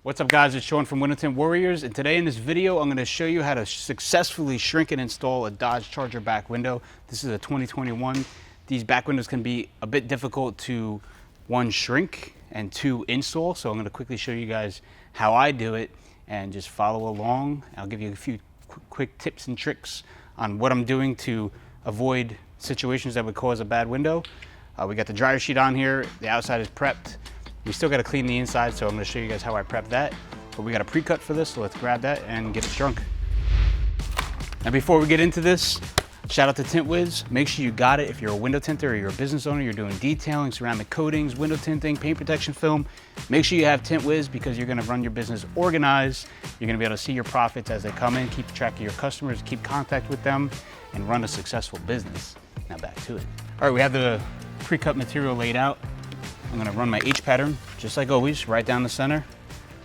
What's up guys, it's Sean from Tint Warriors, and today in this video I'm going to show you how to successfully shrink and install a Dodge Charger back window. This is a 2021. These back windows can be a bit difficult to, one, shrink and two, install. So I'm going to quickly show you guys how I do it and just follow along. I'll give you a few quick tips and tricks on what I'm doing to avoid situations that would cause a bad window. We got the dryer sheet on here, the outside is prepped. We still got to clean the inside, so I'm going to show you guys how I prep that. But we got a pre-cut for this, so let's grab that and get it shrunk. Now before we get into this, shout out to Tint Wiz. Make sure you got it if you're a window tinter or you're a business owner, you're doing detailing, ceramic coatings, window tinting, paint protection film. Make sure you have Tint Wiz because you're going to run your business organized. You're going to be able to see your profits as they come in, keep track of your customers, keep contact with them, and run a successful business. Now back to it. All right, we have the pre-cut material laid out. I'm gonna run my H pattern, just like always, right down the center,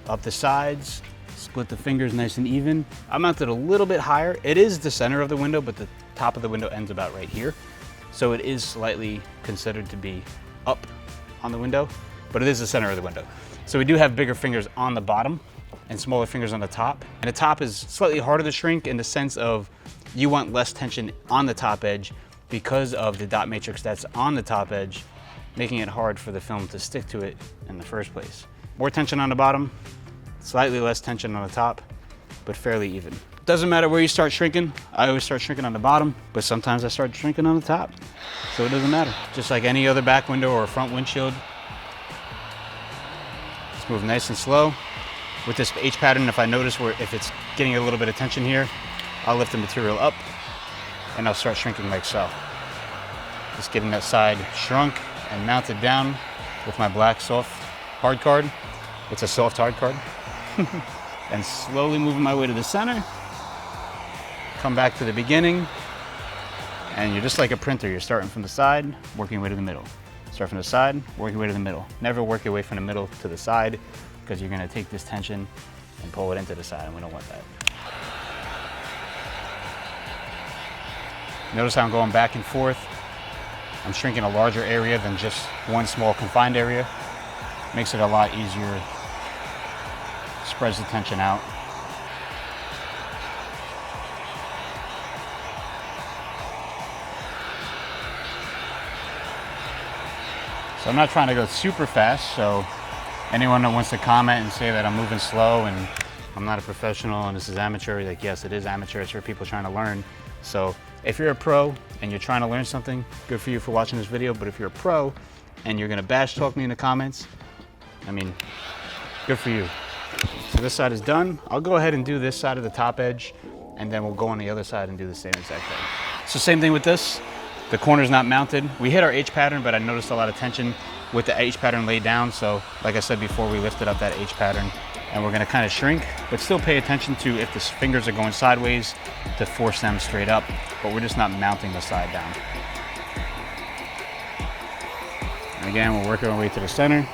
up the sides, split the fingers nice and even. I mounted a little bit higher. It is the center of the window, but the top of the window ends about right here. So it is slightly considered to be up on the window, but it is the center of the window. So we do have bigger fingers on the bottom and smaller fingers on the top. And the top is slightly harder to shrink in the sense of you want less tension on the top edge because of the dot matrix that's on the top edge, making it hard for the film to stick to it in the first place. More tension on the bottom, slightly less tension on the top, but fairly even. Doesn't matter where you start shrinking. I always start shrinking on the bottom, but sometimes I start shrinking on the top. So it doesn't matter. Just like any other back window or a front windshield. Just move nice and slow. With this H pattern, if I notice if it's getting a little bit of tension here, I'll lift the material up and I'll start shrinking like so. Just getting that side shrunk and mounted down with my black soft hard card. It's a soft hard card. And slowly moving my way to the center. Come back to the beginning. And you're just like a printer. You're starting from the side, working your way to the middle. Start from the side, work your way to the middle. Never work your way from the middle to the side because you're gonna take this tension and pull it into the side, and we don't want that. Notice how I'm going back and forth. I'm shrinking a larger area than just one small confined area. Makes it a lot easier, spreads the tension out. So I'm not trying to go super fast, so anyone that wants to comment and say that I'm moving slow and I'm not a professional and this is amateur, like yes, it is amateur, it's for people trying to learn. So if you're a pro and you're trying to learn something, good for you for watching this video. But if you're a pro and you're gonna bash talk me in the comments, I mean, good for you. So this side is done. I'll go ahead and do this side of the top edge, and then we'll go on the other side and do the same exact thing. So same thing with this. The corner's not mounted. We hit our H pattern, but I noticed a lot of tension with the H pattern laid down. So like I said before, we lifted up that H pattern. And we're gonna kind of shrink, but still pay attention to if the fingers are going sideways to force them straight up, but we're just not mounting the side down. And again, we're working our way to the center.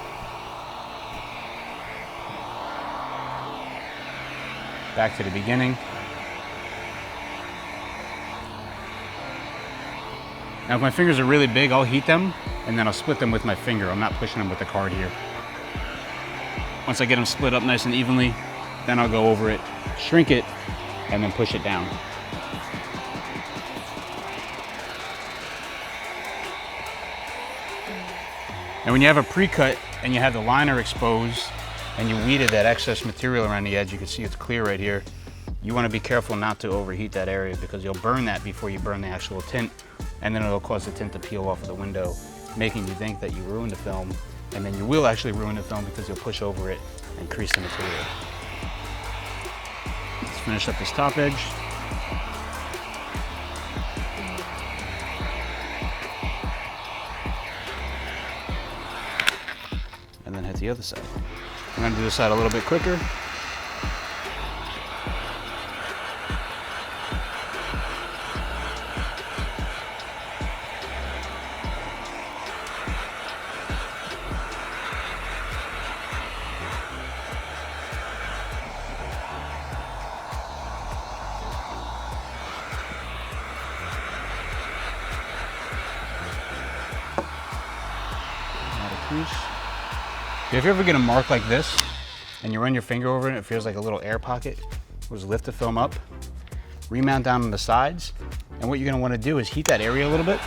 Back to the beginning. Now if my fingers are really big, I'll heat them and then I'll split them with my finger. I'm not pushing them with the card here. Once I get them split up nice and evenly, then I'll go over it, shrink it, and then push it down. And when you have a pre-cut and you have the liner exposed and you weeded that excess material around the edge, you can see it's clear right here. You want to be careful not to overheat that area because you'll burn that before you burn the actual tint, and then it'll cause the tint to peel off of the window, making you think that you ruined the film. And then you will actually ruin the film because you'll push over it and crease the material. Let's finish up this top edge. And then hit the other side. I'm gonna do this side a little bit quicker. If you ever get a mark like this, and you run your finger over it, it feels like a little air pocket. Just lift the film up, remount down on the sides, and what you're gonna wanna do is heat that area a little bit,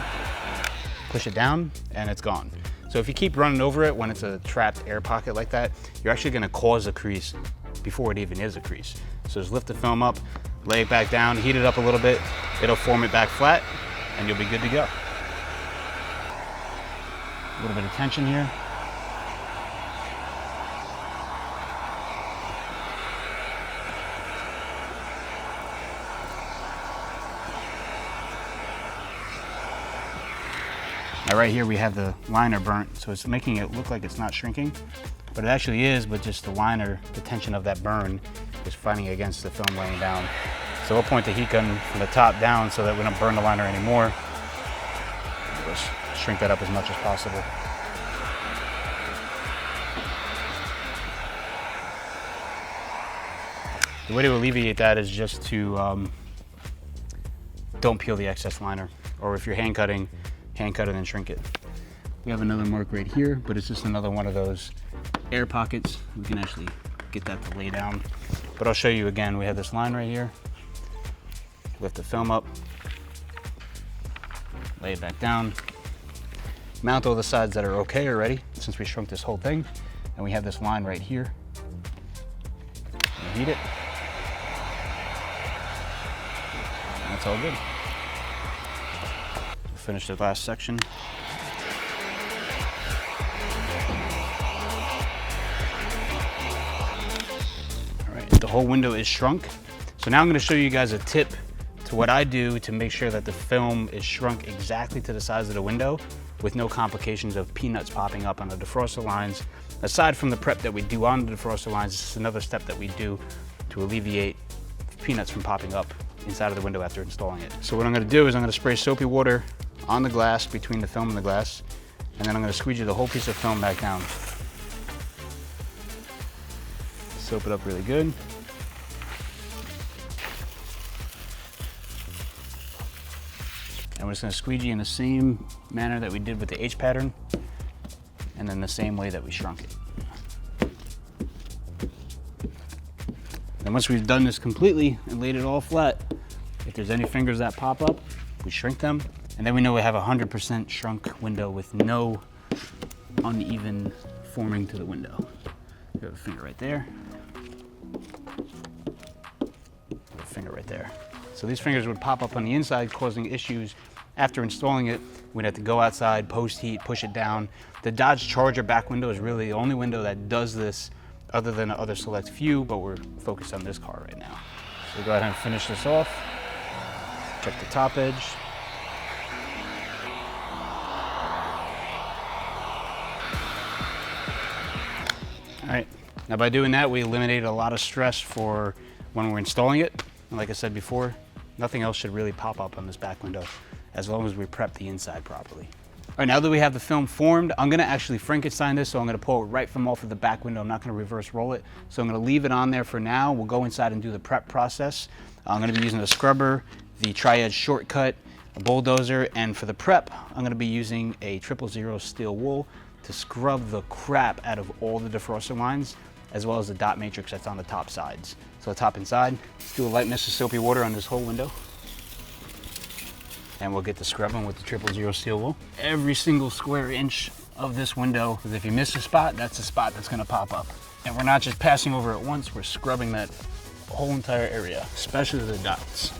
push it down, and it's gone. So if you keep running over it when it's a trapped air pocket like that, you're actually gonna cause a crease before it even is a crease. So just lift the film up, lay it back down, heat it up a little bit, it'll form it back flat, and you'll be good to go. A little bit of tension here. Now right here we have the liner burnt, so it's making it look like it's not shrinking, but it actually is, but just the liner, the tension of that burn is fighting against the film laying down. So we'll point the heat gun from the top down so that we don't burn the liner anymore. Just shrink that up as much as possible. The way to alleviate that is just to don't peel the excess liner, or if you're hand cut it and shrink it. We have another mark right here, but it's just another one of those air pockets. We can actually get that to lay down. But I'll show you again, we have this line right here. Lift the film up, lay it back down, mount all the sides that are okay already, since we shrunk this whole thing. And we have this line right here. Heat it. And that's all good. We'll finish the last section. All right, the whole window is shrunk. So now I'm going to show you guys a tip to what I do to make sure that the film is shrunk exactly to the size of the window with no complications of peanuts popping up on the defroster lines. Aside from the prep that we do on the defroster lines, this is another step that we do to alleviate peanuts from popping up inside of the window after installing it. So what I'm going to do is I'm going to spray soapy water on the glass, between the film and the glass, and then I'm going to squeegee the whole piece of film back down. Soap it up really good. And we're just going to squeegee in the same manner that we did with the H pattern, and then the same way that we shrunk it. And once we've done this completely and laid it all flat, if there's any fingers that pop up, we shrink them, and then we know we have a 100% shrunk window with no uneven forming to the window. We have a finger right there, a finger right there. So these fingers would pop up on the inside, causing issues. After installing it, we'd have to go outside, post heat, push it down. The Dodge Charger back window is really the only window that does this, other than the other select few, but we're focused on this car right now. So we'll go ahead and finish this off. Check the top edge. All right, now by doing that, we eliminated a lot of stress for when we're installing it. And like I said before, nothing else should really pop up on this back window as long as we prep the inside properly. All right, now that we have the film formed, I'm gonna actually Frankenstein this, so I'm gonna pull it right from off of the back window. I'm not gonna reverse roll it. So I'm gonna leave it on there for now. We'll go inside and do the prep process. I'm gonna be using a scrubber, the Tri-Edge shortcut, a bulldozer, and for the prep, I'm gonna be using a 000 steel wool to scrub the crap out of all the defroster lines, as well as the dot matrix that's on the top sides. So top and side, let's do a light mist of soapy water on this whole window. And we'll get the scrubbing with the 000 steel wool. Every single square inch of this window, because if you miss a spot, that's a spot that's gonna pop up. And we're not just passing over it once, we're scrubbing that whole entire area, especially the dots.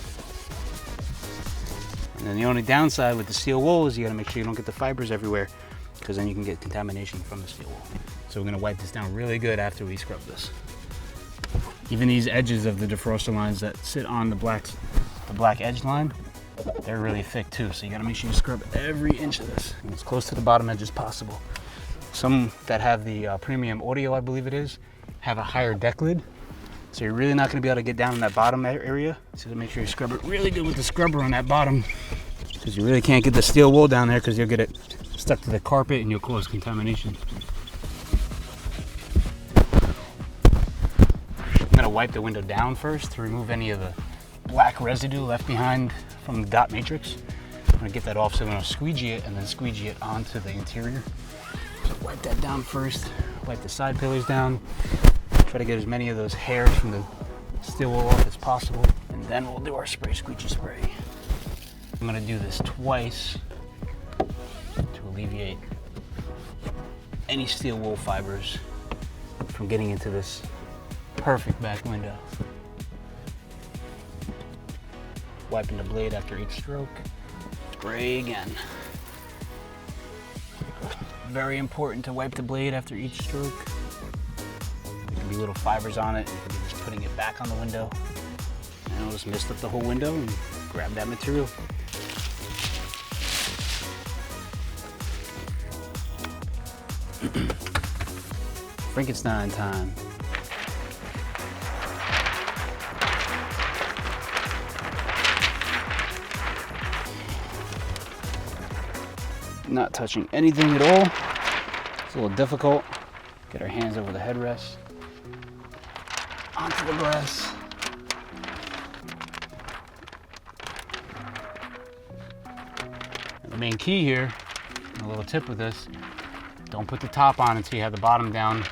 And then the only downside with the steel wool is you gotta make sure you don't get the fibers everywhere, because then you can get contamination from the steel wool. So we're gonna wipe this down really good after we scrub this. Even these edges of the defroster lines that sit on the black edge line, they're really thick too. So you gotta make sure you scrub every inch of this and as close to the bottom edge as possible. Some that have the premium audio, I believe it is, have a higher deck lid. So you're really not gonna be able to get down in that bottom area. So make sure you scrub it really good with the scrubber on that bottom, because you really can't get the steel wool down there because you'll get it stuck to the carpet and you'll cause contamination. I'm gonna wipe the window down first to remove any of the black residue left behind from the dot matrix. I'm gonna get that off, so I'm gonna squeegee it and then squeegee it onto the interior. So wipe that down first, wipe the side pillars down, Try to get as many of those hairs from the steel wool off as possible. And then we'll do our spray squeegee spray. I'm gonna do this twice to alleviate any steel wool fibers from getting into this perfect back window. Wiping the blade after each stroke. Spray again. Very important to wipe the blade after each stroke. There can be little fibers on it. You can be just putting it back on the window. And it'll just mist up the whole window and grab that material. Frankenstein time. Not touching anything at all. It's a little difficult. Get our hands over the headrest. Onto the glass. And the main key here, a little tip with this, don't put the top on until you have the bottom down,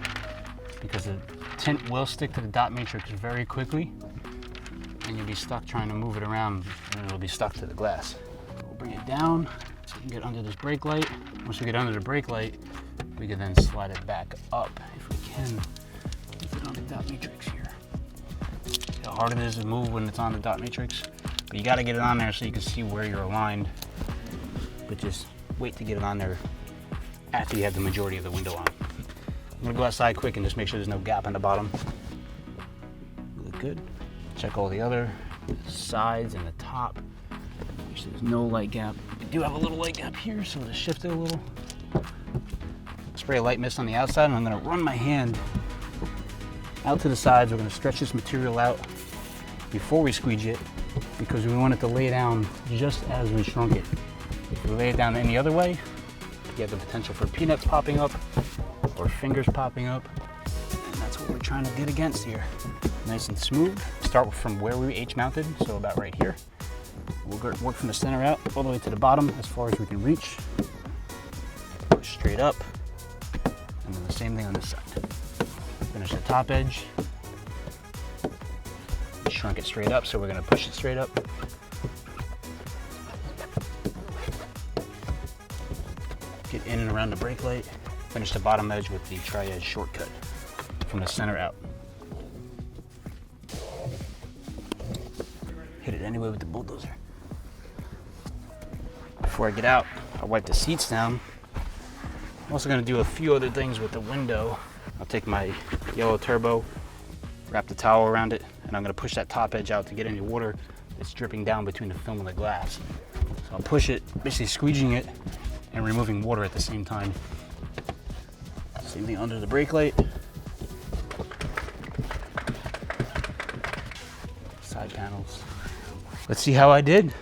because the tint will stick to the dot matrix very quickly and you'll be stuck trying to move it around and it'll be stuck to the glass. We'll bring it down so we can get under this brake light. Once we get under the brake light, we can then slide it back up if we can with it on the dot matrix here. See how hard it is to move when it's on the dot matrix? But you gotta get it on there so you can see where you're aligned, but just wait to get it on there after you have the majority of the window on. I'm gonna go outside quick and just make sure there's no gap in the bottom. Look good. Check all the other sides and the top. Make sure there's no light gap. We do have a little light gap here, so to shift it a little. Spray a light mist on the outside, and I'm gonna run my hand out to the sides. We're gonna stretch this material out before we squeegee it, because we want it to lay down just as we shrunk it. If we lay it down any other way, you have the potential for peanuts popping up or fingers popping up, and that's what we're trying to get against here. Nice and smooth. Start from where we H-mounted, so about right here. We'll work from the center out all the way to the bottom as far as we can reach. Push straight up, and then the same thing on this side. Finish the top edge. We shrunk it straight up, so we're gonna push it straight up. Get in and around the brake light. Finish the bottom edge with the tri-edge shortcut from the center out. Hit it anyway with the bulldozer. Before I get out, I'll wipe the seats down. I'm also gonna do a few other things with the window. I'll take my yellow turbo, wrap the towel around it, and I'm gonna push that top edge out to get any water that's dripping down between the film and the glass. So I'll push it, basically squeegeeing it and removing water at the same time. Same thing under the brake light. Side panels. Let's see how I did.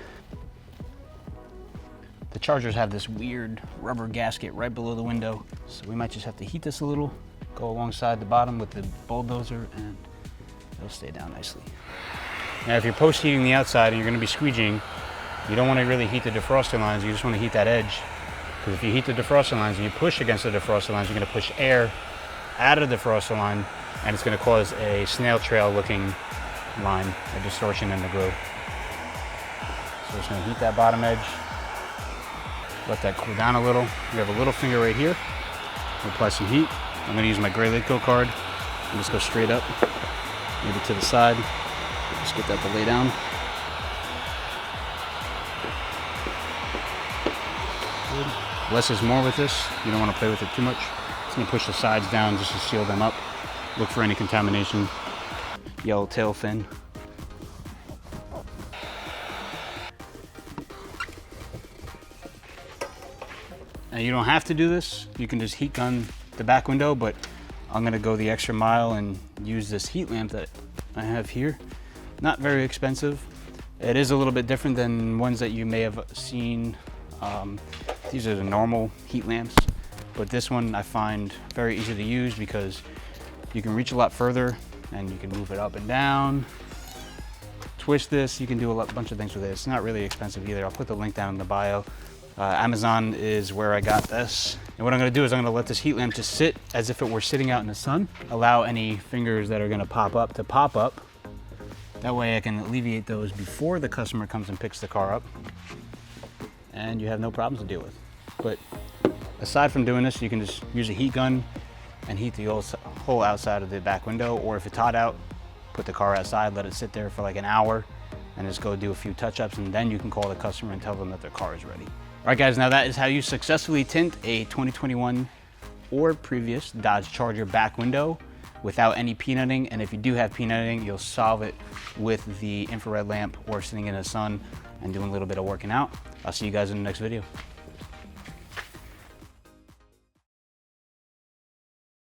The Chargers have this weird rubber gasket right below the window, so we might just have to heat this a little, go alongside the bottom with the bulldozer, and it'll stay down nicely. Now if you're post heating the outside and you're gonna be squeegeeing, you don't wanna really heat the defroster lines, you just wanna heat that edge. Because if you heat the defroster lines and you push against the defroster lines, you're gonna push air out of the defroster line, and it's gonna cause a snail trail looking line, a distortion in the groove. So we're just gonna heat that bottom edge, let that cool down a little. We have a little finger right here. We'll apply some heat. I'm gonna use my gray Lidco card and just go straight up, maybe to the side. Just get that to lay down. Good. Less is more with this. You don't want to play with it too much. Just gonna push the sides down just to seal them up. Look for any contamination. Yellow tail fin. Now you don't have to do this. You can just heat gun the back window, but I'm gonna go the extra mile and use this heat lamp that I have here. Not very expensive. It is a little bit different than ones that you may have seen. These are the normal heat lamps, but this one I find very easy to use because you can reach a lot further and you can move it up and down. Twist this, you can do a bunch of things with it. It's not really expensive either. I'll put the link down in the bio. Amazon is where I got this. And what I'm gonna do is I'm gonna let this heat lamp just sit as if it were sitting out in the sun. Allow any fingers that are gonna pop up to pop up. That way I can alleviate those before the customer comes and picks the car up. And you have no problems to deal with. But aside from doing this, you can just use a heat gun and heat the whole outside of the back window. Or if it's hot out, put the car outside, let it sit there for like an hour, and just go do a few touch-ups, and then you can call the customer and tell them that their car is ready. All right guys, now that is how you successfully tint a 2021 or previous Dodge Charger back window without any peanutting. And if you do have peanutting, you'll solve it with the infrared lamp or sitting in the sun and doing a little bit of working out. I'll see you guys in the next video.